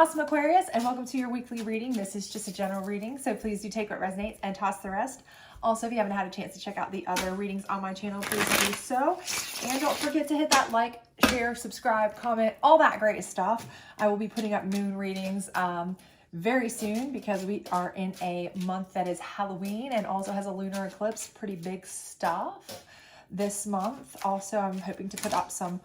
awesome Aquarius, and welcome to your weekly reading. This is just a general reading, so please do take what resonates and toss the rest. Also, if you haven't had a chance to check out the other readings on my channel, please do so. And don't forget to hit that like, share, subscribe, comment, all that great stuff. I will be putting up moon readings very soon because we are in a month that is Halloween and also has a lunar eclipse. Pretty big stuff this month. Also, I'm hoping to put up some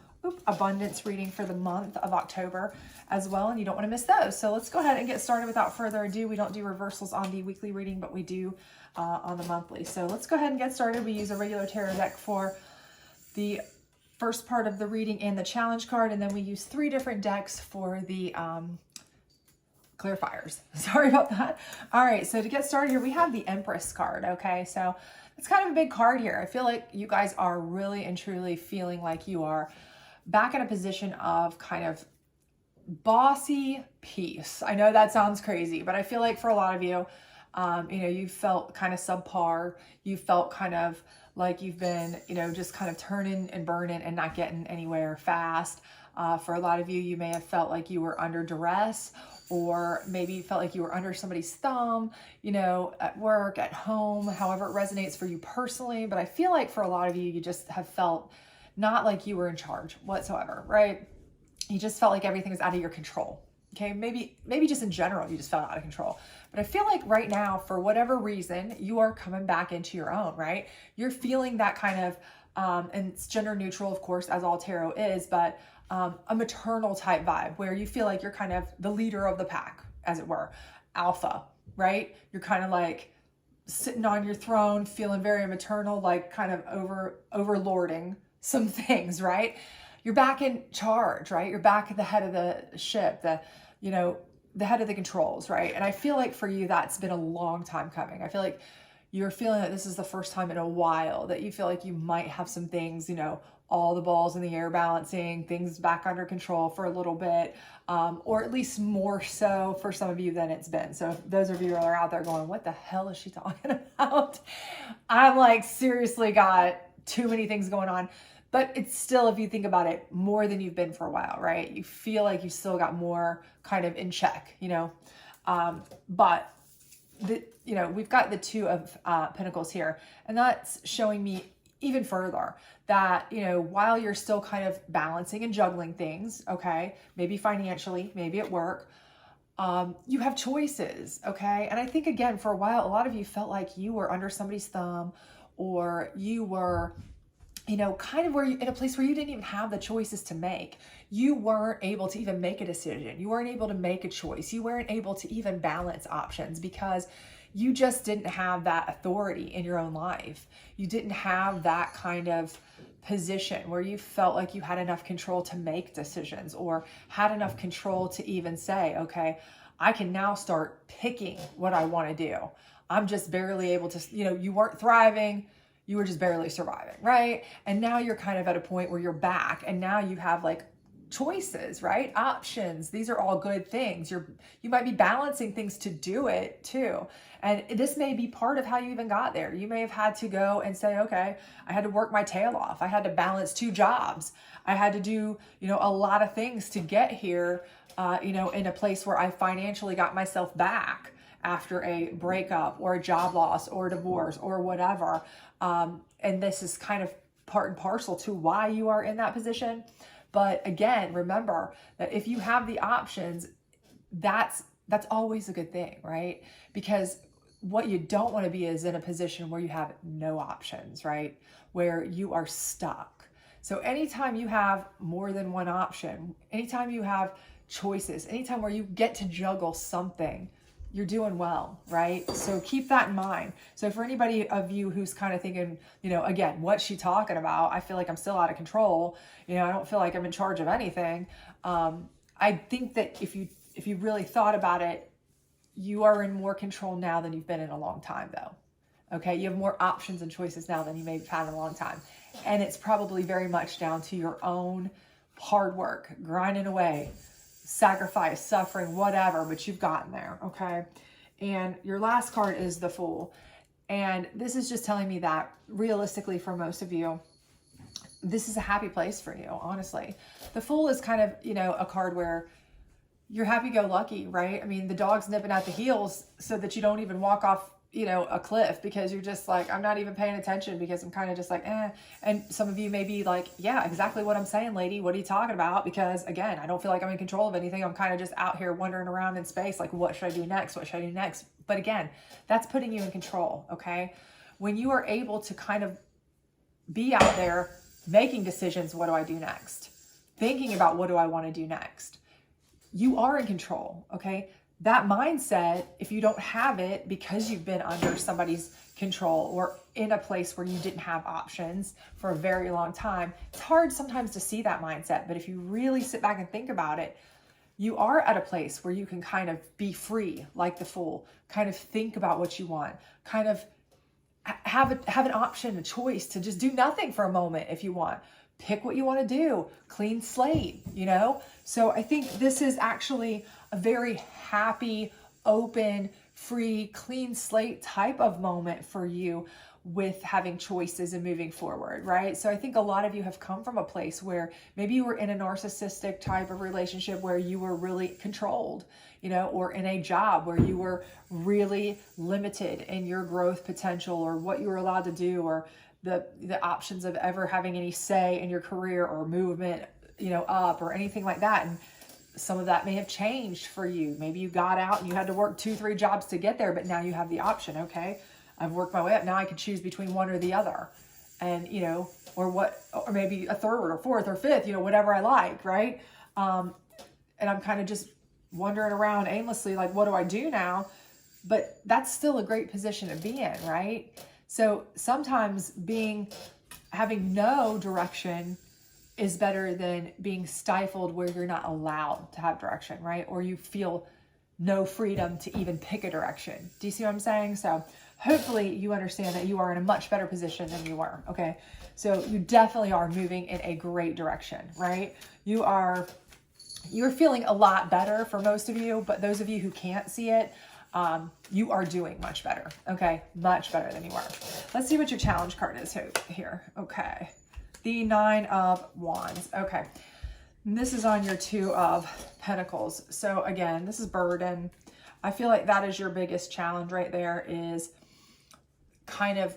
abundance reading for the month of October as well, and you don't want to miss those. So let's go ahead and get started without further ado. We don't do reversals on the weekly reading, but we do on the monthly. So let's go ahead and get started. We use a regular tarot deck for the first part of the reading and the challenge card, and then we use 3 different decks for the clarifiers. Sorry about that. All right, so to get started here, we have the Empress card. Okay, so it's kind of a big card here. I feel like you guys are really and truly feeling like you are back in a position of kind of bossy peace. I know that sounds crazy, but I feel like for a lot of you, you felt kind of subpar. You felt kind of like you've been, just kind of turning and burning and not getting anywhere fast. For a lot of you, you may have felt like you were under duress, or maybe you felt like you were under somebody's thumb, at work, at home, however it resonates for you personally. But I feel like for a lot of you, you just have felt not like you were in charge whatsoever, right? You just felt like everything was out of your control. Okay, maybe just in general, you just felt out of control. But I feel like right now, for whatever reason, you are coming back into your own, right? You're feeling that kind of, and it's gender neutral, of course, as all tarot is, but a maternal type vibe where you feel like you're kind of the leader of the pack, as it were, alpha, right? You're kind of like sitting on your throne, feeling very maternal, like kind of overlording some things, right? You're back in charge, right? You're back at the head of the ship, the head of the controls, right? And I feel like for you, that's been a long time coming. I feel like you're feeling that this is the first time in a while that you feel like you might have some things, all the balls in the air balancing, things back under control for a little bit, or at least more so for some of you than it's been. So if those of you who are out there going, what the hell is she talking about? I'm like, seriously got too many things going on. But it's still, if you think about it, more than you've been for a while, right? You feel like you still got more kind of in check, but we've got the 2 of Pentacles here, and that's showing me even further that, while you're still kind of balancing and juggling things, okay, maybe financially, maybe at work, you have choices, okay? And I think, again, for a while, a lot of you felt like you were under somebody's thumb, or you were kind of where you in a place where you didn't even have the choices to make. You weren't able to even make a decision. You weren't able to make a choice. You weren't able to even balance options because you just didn't have that authority in your own life. You didn't have that kind of position where you felt like you had enough control to make decisions, or had enough control to even say, okay, I can now start picking what I want to do. I'm just barely able to, you weren't thriving. You were just barely surviving, right? And now you're kind of at a point where you're back, and now you have like choices, right? Options. These are all good things. You might be balancing things to do it too. And this may be part of how you even got there. You may have had to go and say, okay, I had to work my tail off. I had to balance 2 jobs. I had to do, a lot of things to get here, in a place where I financially got myself back after a breakup or a job loss or a divorce or whatever. And this is kind of part and parcel to why you are in that position. But again, remember that if you have the options, that's always a good thing, right? Because what you don't want to be is in a position where you have no options, right? Where you are stuck. So anytime you have more than one option, anytime you have choices, anytime where you get to juggle something, you're doing well, right? So keep that in mind. So for anybody of you who's kind of thinking, again, what's she talking about? I feel like I'm still out of control. I don't feel like I'm in charge of anything. I think that if you really thought about it, you are in more control now than you've been in a long time, though. Okay, you have more options and choices now than you may have had in a long time. And it's probably very much down to your own hard work, grinding away, sacrifice, suffering, whatever, but you've gotten there, okay? And your last card is the Fool. And this is just telling me that realistically for most of you, this is a happy place for you, honestly. The Fool is kind of, a card where you're happy-go-lucky, right? I mean, the dog's nipping at the heels so that you don't even walk off, a cliff, because you're just like, I'm not even paying attention because I'm kind of just like, eh. And some of you may be like, yeah, exactly what I'm saying, lady. What are you talking about? Because again, I don't feel like I'm in control of anything. I'm kind of just out here wandering around in space. Like, what should I do next? What should I do next? But again, that's putting you in control. Okay. When you are able to kind of be out there making decisions, what do I do next? Thinking about what do I want to do next? You are in control. Okay. That mindset, if you don't have it because you've been under somebody's control or in a place where you didn't have options for a very long time, it's hard sometimes to see that mindset. But if you really sit back and think about it, you are at a place where you can kind of be free, like the Fool, kind of think about what you want, kind of have an option, a choice to just do nothing for a moment if you want. Pick what you want to do, clean slate, So I think this is actually a very happy, open, free, clean slate type of moment for you with having choices and moving forward, right? So I think a lot of you have come from a place where maybe you were in a narcissistic type of relationship where you were really controlled, or in a job where you were really limited in your growth potential or what you were allowed to do, or the options of ever having any say in your career or movement, up or anything like that. And some of that may have changed for you. Maybe you got out and you had to work 2-3 jobs to get there, but now you have the option. Okay, I've worked my way up. Now I can choose between one or the other, and or maybe a third or fourth or fifth, whatever I like, right? And I'm kind of just wandering around aimlessly, like, what do I do now? But that's still a great position to be in, right? So sometimes having no direction is better than being stifled where you're not allowed to have direction, right? Or you feel no freedom to even pick a direction. Do you see what I'm saying? So hopefully you understand that you are in a much better position than you were, okay? So you definitely are moving in a great direction, right? You're feeling a lot better for most of you, but those of you who can't see it, you are doing much better, okay? Much better than you were. Let's see what your challenge card is here. Okay. The 9 of Wands. Okay. And this is on your 2 of Pentacles. So again, this is burden. I feel like that is your biggest challenge right there, is kind of,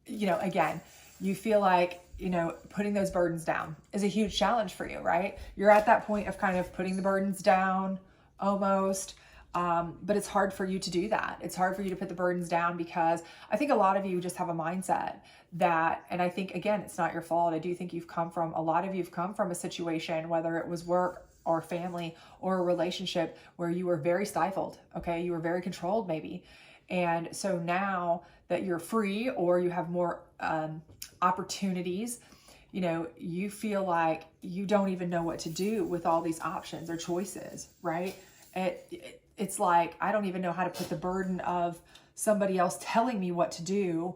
again, you feel like, putting those burdens down is a huge challenge for you, right? You're at that point of kind of putting the burdens down almost. But it's hard for you to do that. It's hard for you to put the burdens down because I think a lot of you just have a mindset that, and I think, again, it's not your fault. I do think a lot of you have come from a situation, whether it was work or family or a relationship, where you were very stifled. Okay. You were very controlled maybe. And so now that you're free, or you have more, opportunities, you feel like you don't even know what to do with all these options or choices, right? It's like, I don't even know how to put the burden of somebody else telling me what to do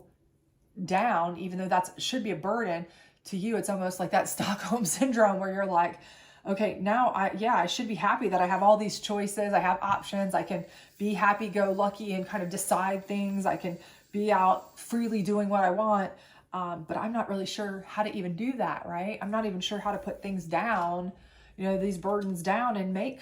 down, even though that should be a burden to you. It's almost like that Stockholm syndrome where you're like, okay, now I should be happy that I have all these choices. I have options. I can be happy-go-lucky and kind of decide things. I can be out freely doing what I want. But I'm not really sure how to even do that, right? I'm not even sure how to put things down, these burdens down, and make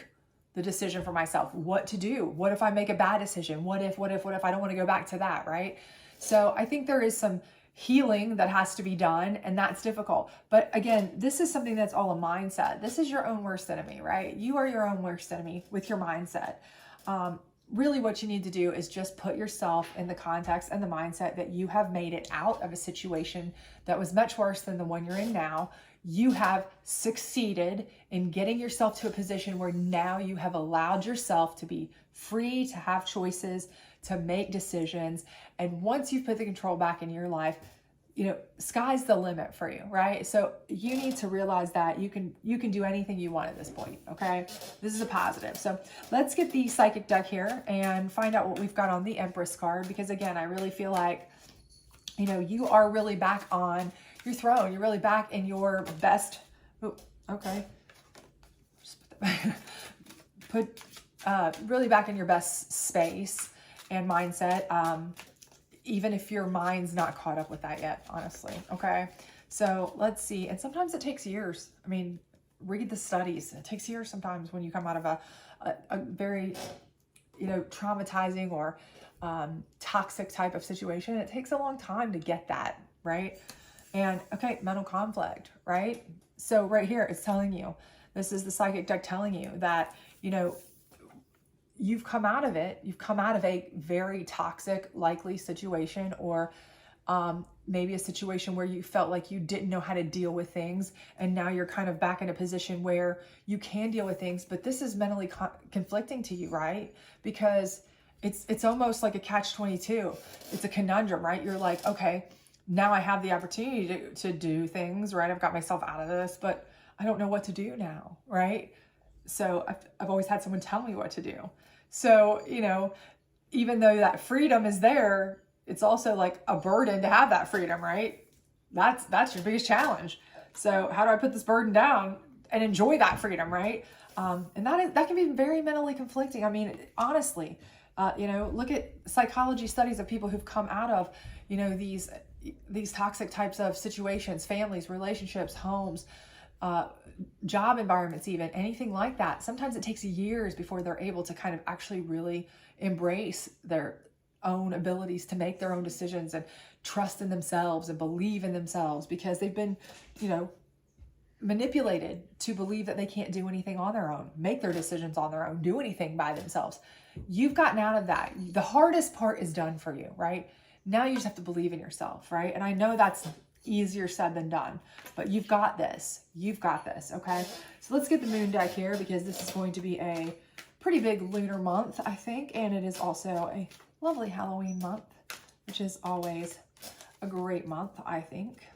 the decision for myself, what to do. What if I make a bad decision? What if I don't want to go back to that, right? So I think there is some healing that has to be done, and that's difficult. But again, this is something that's all a mindset. This is your own worst enemy, right? You are your own worst enemy with your mindset. Really what you need to do is just put yourself in the context and the mindset that you have made it out of a situation that was much worse than the one you're in now. You have succeeded in getting yourself to a position where now you have allowed yourself to be free, to have choices, to make decisions. And once you've put the control back in your life, sky's the limit for you, right? So you need to realize that you can do anything you want at this point, okay? This is a positive. So let's get the psychic deck here and find out what we've got on the Empress card, because again, I really feel like, you are really back on your throne. You're really back in your best. Oh, okay. Just put really back in your best space and mindset. Even if your mind's not caught up with that yet, honestly. Okay. So let's see. And sometimes it takes years. I mean, read the studies. It takes years sometimes when you come out of a very, traumatizing or toxic type of situation. It takes a long time to get that, right? And okay, mental conflict, right? So right here, it's telling you, this is the psychic deck telling you that, you've come out of it. You've come out of a very toxic, likely situation, or maybe a situation where you felt like you didn't know how to deal with things. And now you're kind of back in a position where you can deal with things, but this is mentally conflicting to you, right? Because it's almost like a catch-22. It's a conundrum, right? You're like, okay, now I have the opportunity to do things, right? I've got myself out of this, but I don't know what to do now, right? So I've always had someone tell me what to do. So, even though that freedom is there, it's also like a burden to have that freedom, right? That's your biggest challenge. So how do I put this burden down and enjoy that freedom, right? And that can be very mentally conflicting. I mean, honestly, look at psychology studies of people who've come out of, these toxic types of situations, families, relationships, homes, job environments, even anything like that. Sometimes it takes years before they're able to kind of actually really embrace their own abilities to make their own decisions and trust in themselves and believe in themselves, because they've been, manipulated to believe that they can't do anything on their own, make their decisions on their own, do anything by themselves. You've gotten out of that. The hardest part is done for you, right? Now you just have to believe in yourself, right? And I know that's easier said than done, but you've got this. You've got this, okay? So let's get the moon deck here, because this is going to be a pretty big lunar month, I think, and it is also a lovely Halloween month, which is always a great month, I think.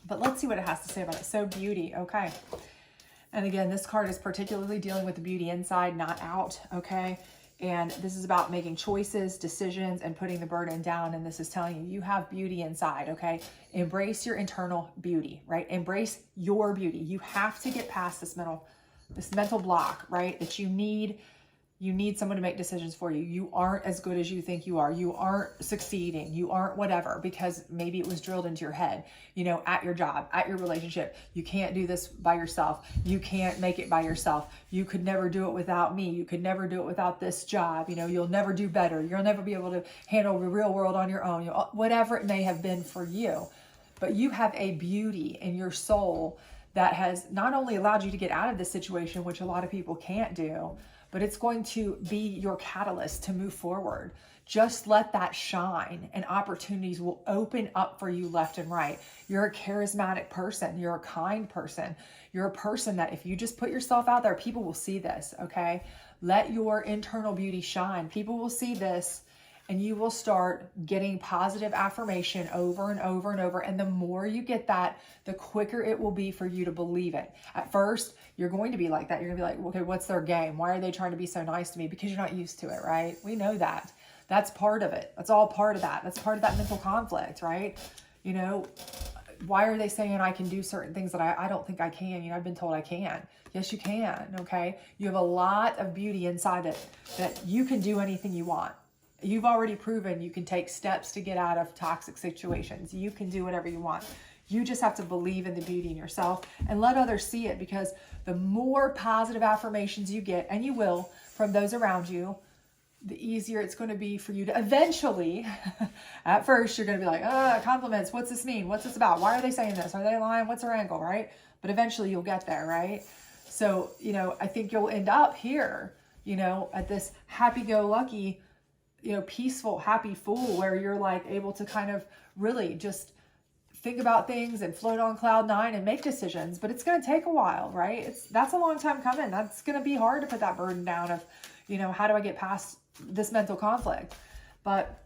But let's see what it has to say about it. So beauty, okay. And again, this card is particularly dealing with the beauty inside, not out, okay? And this is about making choices, decisions, and putting the burden down. And this is telling you, you have beauty inside, okay? Embrace your internal beauty, right? Embrace your beauty. You have to get past this mental block, right? That you need someone to make decisions for you. You aren't as good as you think you are. You aren't succeeding. You aren't whatever, because maybe it was drilled into your head, at your job, at your relationship. You can't do this by yourself. You can't make it by yourself. You could never do it without me. You could never do it without this job. You'll never do better. You'll never be able to handle the real world on your own. Whatever it may have been for you. But you have a beauty in your soul that has not only allowed you to get out of this situation, which a lot of people can't do, but it's going to be your catalyst to move forward. Just let that shine, and opportunities will open up for you left and right. You're a charismatic person. You're a kind person. You're a person that if you just put yourself out there, people will see this, okay? Let your internal beauty shine. People will see this, and you will start getting positive affirmation over and over and over. And the more you get that, the quicker it will be for you to believe it. At first, you're going to be like that. You're gonna be like, okay, what's their game? Why are they trying to be so nice to me? Because you're not used to it, right? We know that. That's part of it. That's all part of that. That's part of that mental conflict, right? Why are they saying I can do certain things that I don't think I can? I've been told I can. Yes, you can, okay? You have a lot of beauty inside it that you can do anything you want. You've already proven you can take steps to get out of toxic situations. You can do whatever you want. You just have to believe in the beauty in yourself and let others see it, because the more positive affirmations you get, and you will, from those around you, the easier it's going to be for you to eventually, at first, you're going to be like, compliments. What's this mean? What's this about? Why are they saying this? Are they lying? What's their angle, right? But eventually you'll get there, right? So, I think you'll end up here, at this happy-go-lucky, peaceful, happy fool, where you're like able to kind of really just think about things and float on cloud nine and make decisions. But it's going to take a while, right? That's a long time coming. That's going to be hard to put that burden down of, how do I get past this mental conflict? But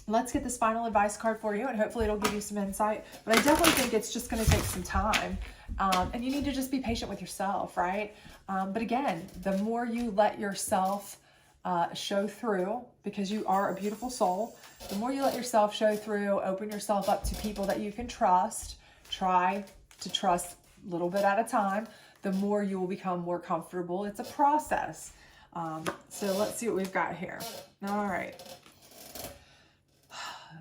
let's get this final advice card for you, and hopefully it'll give you some insight. But I definitely think it's just going to take some time, and you need to just be patient with yourself, right? But again, the more you let yourself show through, because you are a beautiful soul, the more you let yourself show through, open yourself up to people that you can trust, try to trust a little bit at a time, the more you will become more comfortable. It's a process. So let's see what we've got here. All right.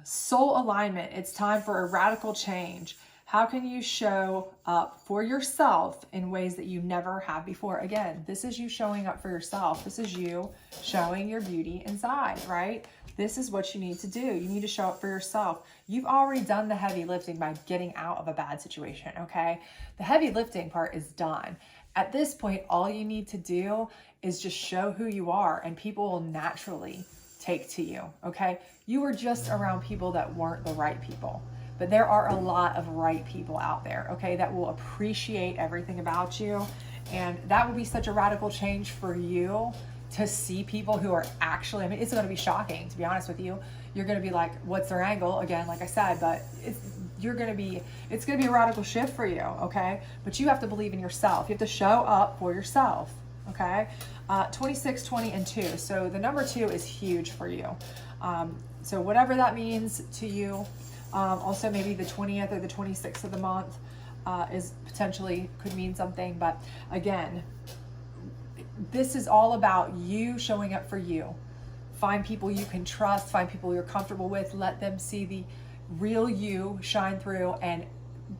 Soul alignment. It's time for a radical change. How can you show up for yourself in ways that you never have before? Again, this is you showing up for yourself. This is you showing your beauty inside, right? This is what you need to do. You need to show up for yourself. You've already done the heavy lifting by getting out of a bad situation, okay? The heavy lifting part is done. At this point, all you need to do is just show who you are, and people will naturally take to you, okay? You were just around people that weren't the right people. But there are a lot of right people out there, okay, that will appreciate everything about you. And that will be such a radical change for you to see people who are actually, I mean, it's going to be shocking, to be honest with you. You're going to be like, what's their angle? Again, like I said, but it's going to be a radical shift for you, okay? But you have to believe in yourself. You have to show up for yourself, okay? 26, 20, and 2. So the number 2 is huge for you. So whatever that means to you. Also maybe the 20th or the 26th of the month is potentially could mean something. But again, this is all about you showing up for you. Find people you can trust, find people you're comfortable with, let them see the real you shine through, and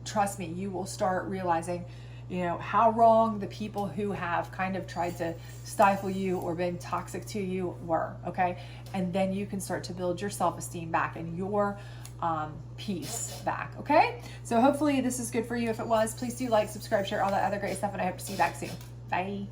trust me, you will start realizing, you know, how wrong the people who have kind of tried to stifle you or been toxic to you were, okay? And then you can start to build your self-esteem back and your peace back, okay? So hopefully this is good for you. If it was, please do like, subscribe, share, all that other great stuff, and I hope to see you back soon. Bye.